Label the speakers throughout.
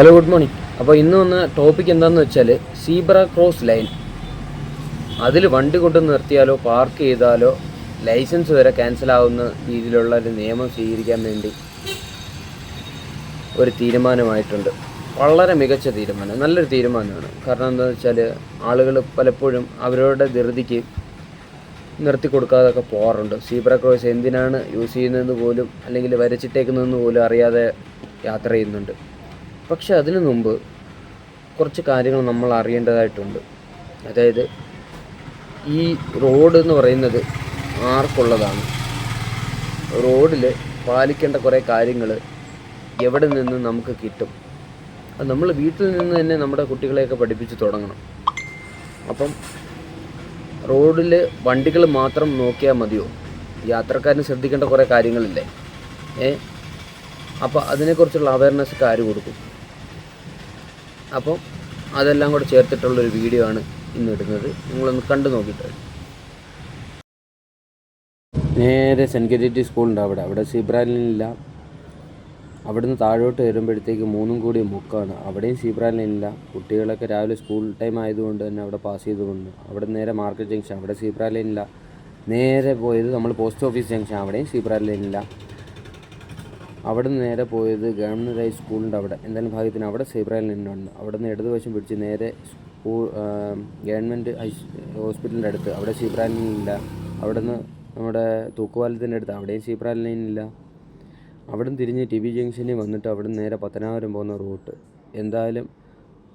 Speaker 1: Hello, good morning. അപ്പോൾ ഇന്ന് വന്ന ടോപ്പിക് എന്താണെന്ന് വെച്ചാൽ സീബ്ര ക്രോസ് ലൈൻ. അതിൽ വണ്ടി കൊണ്ട് നിർത്തിയാലോ പാർക്ക് ചെയ്താലോ ലൈസൻസ് വരെ ക്യാൻസൽ ആവുന്ന രീതിയിലുള്ള ഒരു നിയമം സ്വീകരിക്കാൻ വേണ്ടി ഒരു തീരുമാനമായിട്ടുണ്ട്. വളരെ മികച്ച തീരുമാനം, നല്ലൊരു തീരുമാനമാണ്. കാരണം എന്താണെന്ന് വെച്ചാൽ ആളുകൾ പലപ്പോഴും അവരുടെ ധൃതിക്ക് നിർത്തി കൊടുക്കാതൊക്കെ പോകാറുണ്ട്. സീബ്ര ക്രോസ് എന്തിനാണ് യൂസ് ചെയ്യുന്നതെന്ന് പോലും അല്ലെങ്കിൽ വരച്ചിട്ടേക്കുന്നതെന്ന് പോലും അറിയാതെ യാത്ര ചെയ്യുന്നുണ്ട്. പക്ഷെ അതിനു മുമ്പ് കുറച്ച് കാര്യങ്ങൾ നമ്മൾ അറിയേണ്ടതായിട്ടുണ്ട്. അതായത് ഈ റോഡ് എന്ന് പറയുന്നത് ആർക്കുള്ളതാണ്? റോഡിൽ പാലിക്കേണ്ട കുറേ കാര്യങ്ങൾ എവിടെ നിന്ന് നമുക്ക് കിട്ടും? അത് നമ്മൾ വീട്ടിൽ നിന്ന് തന്നെ നമ്മുടെ കുട്ടികളെയൊക്കെ പഠിപ്പിച്ച് തുടങ്ങണം. അപ്പം റോഡിൽ വണ്ടികൾ മാത്രം നോക്കിയാൽ മതിയോ? യാത്രക്കാരന് ശ്രദ്ധിക്കേണ്ട കുറേ കാര്യങ്ങളില്ലേ? അപ്പോൾ അതിനെക്കുറിച്ചുള്ള അവയർനെസ് ആര് കൊടുക്കും? അപ്പം അതെല്ലാം കൂടെ ചേർത്തിട്ടുള്ളൊരു വീഡിയോ ആണ് ഇന്ന് ഇടുന്നത്. നിങ്ങളൊന്ന് കണ്ടു നോക്കിയിട്ട്. നേരെ സെൻറ്റ് ഗെറ്റിറ്റി സ്കൂളുണ്ട്, അവിടെ സീബ്ര ലൈനില്ല. അവിടുന്ന് താഴോട്ട് വരുമ്പോഴത്തേക്ക് മൂന്നും കൂടി മുക്കാണ്. അവിടെയും സീബ്ര ലൈനില്ല. കുട്ടികളൊക്കെ രാവിലെ സ്കൂൾ ടൈം ആയതുകൊണ്ട് തന്നെ അവിടെ പാസ് ചെയ്തുകൊണ്ട് അവിടെ നേരെ മാർക്കറ്റ് ജംഗ്ഷൻ, അവിടെ സീബ്ര ലൈനില്ല. നേരെ പോയത് നമ്മൾ പോസ്റ്റ് ഓഫീസ് ജംഗ്ഷൻ, അവിടെയും സീബ്ര ലൈനില്ല. അവിടെ നിന്ന് നേരെ പോയത് ഗവൺമെൻറ് ഹൈ സ്കൂളിൻ്റെ അവിടെ എന്തായാലും ഭാഗ്യത്തിന് അവിടെ സീബ്ര ലൈനുണ്ട്. അവിടെ നിന്ന് ഇടതുവശം പിടിച്ച് നേരെ ഗവൺമെൻറ് ഹോസ്പിറ്റലിൻ്റെ അടുത്ത്, അവിടെ സീബ്ര ലൈനില്ല. അവിടെ നിന്ന് നമ്മുടെ തൂക്കുപാലത്തിൻ്റെ അടുത്ത്, അവിടെയും സീബ്ര ലൈനില്ല. അവിടെ നിന്ന് തിരിഞ്ഞ് ടി ബി ജംഗ്ഷനിൽ വന്നിട്ട് അവിടെ നിന്ന് നേരെ പത്തനാപുരം പോകുന്ന റൂട്ട്. എന്തായാലും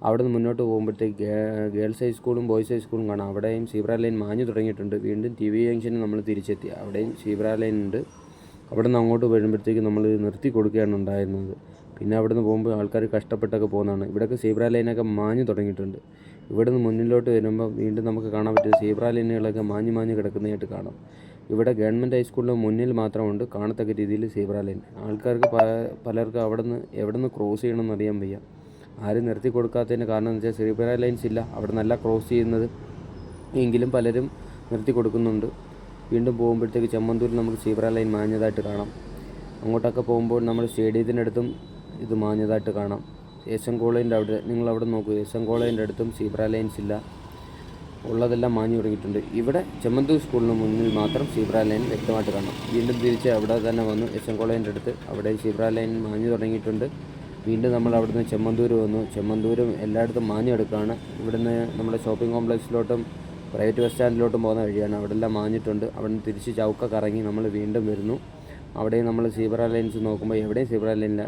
Speaker 1: അവിടെ നിന്ന് മുന്നോട്ട് പോകുമ്പോഴത്തേക്ക് ഗേൾസ് ഹൈസ്കൂളും ബോയ്സ് ഹൈസ്കൂളും കാണാം. അവിടെയും സീബ്ര ലൈൻ മാഞ്ഞു തുടങ്ങിയിട്ടുണ്ട്. വീണ്ടും ടി ബി ജംഗ്ഷനിൽ നമ്മൾ തിരിച്ചെത്തി, അവിടെയും സീബ്ര ലൈൻ ഉണ്ട്. അവിടെ നിന്ന് അങ്ങോട്ട് വരുമ്പോഴത്തേക്ക് നമ്മൾ നിർത്തി കൊടുക്കുകയാണ് ഉണ്ടായിരുന്നത്. പിന്നെ അവിടെ നിന്ന് പോകുമ്പോൾ ആൾക്കാർ കഷ്ടപ്പെട്ടൊക്കെ പോകുന്നതാണ്. ഇവിടെയൊക്കെ സീബ്ര ലൈനൊക്കെ മാഞ്ഞു തുടങ്ങിയിട്ടുണ്ട്. ഇവിടെ നിന്ന് മുന്നിലോട്ട് വരുമ്പോൾ വീണ്ടും നമുക്ക് കാണാൻ പറ്റും സീബ്ര ലൈനുകളൊക്കെ മാഞ്ഞു കിടക്കുന്നതായിട്ട് കാണാം. ഇവിടെ ഗവൺമെൻറ് ഹൈസ്കൂളിൻ്റെ മുന്നിൽ മാത്രമുണ്ട് കാണത്തക്ക രീതിയിൽ സീബ്ര ലൈൻ. ആൾക്കാർക്ക് പലർക്കും എവിടെ നിന്ന് ക്രോസ് ചെയ്യണമെന്ന് അറിയാൻ വയ്യ. ആരും നിർത്തി കൊടുക്കാത്തതിൻ്റെ കാരണം എന്ന് വെച്ചാൽ സീബ്ര ലൈൻസ് ഇല്ല, അവിടെ നല്ല ക്രോസ് ചെയ്യുന്നത്. എങ്കിലും പലരും നിർത്തി കൊടുക്കുന്നുണ്ട്. വീണ്ടും പോകുമ്പോഴത്തേക്ക് ചെമ്മന്തൂരിൽ നമുക്ക് സീബ്ര ലൈൻ മാഞ്ഞതായിട്ട് കാണാം. അങ്ങോട്ടൊക്കെ പോകുമ്പോൾ നമ്മൾ സ്റ്റേഡിയത്തിൻ്റെ അടുത്തും ഇത് മാഞ്ഞതായിട്ട് കാണാം. എസ് എൻ കോളേജിൻ്റെ അവിടെ നിങ്ങളവിടെ നോക്കൂ, എസ് എൻ കോളേജിൻ്റെ അടുത്തും സീബ്ര ലൈൻസ് ഇല്ല, ഉള്ളതെല്ലാം മാഞ്ഞു തുടങ്ങിയിട്ടുണ്ട്. ഇവിടെ ചെമ്മന്തൂർ സ്കൂളിന് മുന്നിൽ മാത്രം സീബ്ര ലൈൻ വ്യക്തമായിട്ട് കാണാം. വീണ്ടും തിരിച്ച് അവിടെ തന്നെ വന്നു എസ് എൻ കോളേജിൻ്റെ അടുത്ത്, അവിടെ സീബ്ര ലൈൻ മാഞ്ഞു തുടങ്ങിയിട്ടുണ്ട്. വീണ്ടും നമ്മൾ അവിടുന്ന് ചെമ്മന്തൂർ വന്നു, ചെമ്മന്തൂരും എല്ലായിടത്തും മാഞ്ഞു കിടക്കുകയാണ്. ഇവിടുന്ന് നമ്മുടെ ഷോപ്പിംഗ് കോംപ്ലക്സിലോട്ടും പ്രൈവറ്റ് ബസ് സ്റ്റാൻഡിലോട്ടും പോകുന്ന വഴിയാണ്, അവിടെ എല്ലാം മാഞ്ഞിട്ടുണ്ട്. അവിടെ നിന്ന് തിരിച്ച് ചൗക്ക കറങ്ങി നമ്മൾ വീണ്ടും വരുന്നു. അവിടെയും നമ്മൾ സീബ്ര ലൈൻസ് നോക്കുമ്പോൾ എവിടെയും സീബ്ര ലൈനില്ല.